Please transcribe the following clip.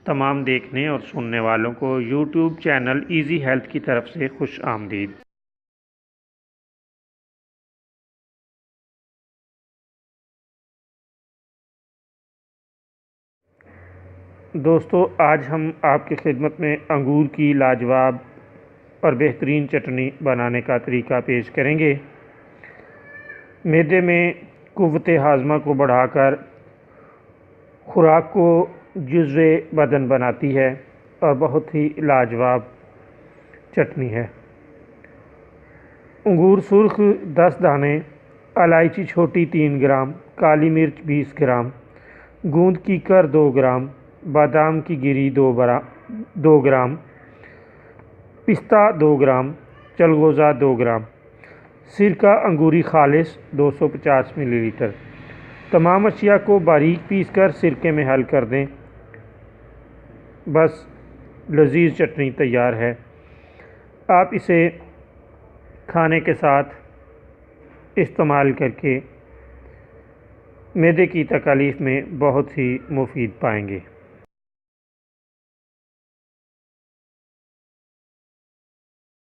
تمام دیکھنے اور سننے والوں کو یوٹیوب چینل ایزی ہیلتھ کی طرف سے خوش آمدید۔ دوستو، آج ہم آپ کی خدمت میں انگور کی لاجواب اور بہترین چٹنی بنانے کا طریقہ پیش کریں گے۔ معدے میں قوت ہاضمہ کو بڑھا کر خوراک کو جزو بدن بناتی ہے اور بہت ہی لاجواب چٹنی ہے۔ انگور سرخ 10 دانے، الائچی چھوٹی 3 گرام، کالی مرچ 20 گرام، گوند کی کر 2 گرام، بادام کی گری 2 گرام، پستہ 2 گرام، چلغوزہ 2 گرام، سرکہ انگوری خالص 250 ملی لیٹر۔ تمام اشیاء کو باریک پیس کر سرکے میں حل کر دیں۔ بس لذیذ چٹنی تیار ہے۔ آپ اسے کھانے کے ساتھ استعمال کر کے معدے کی تکالیف میں بہت ہی مفید پائیں گے۔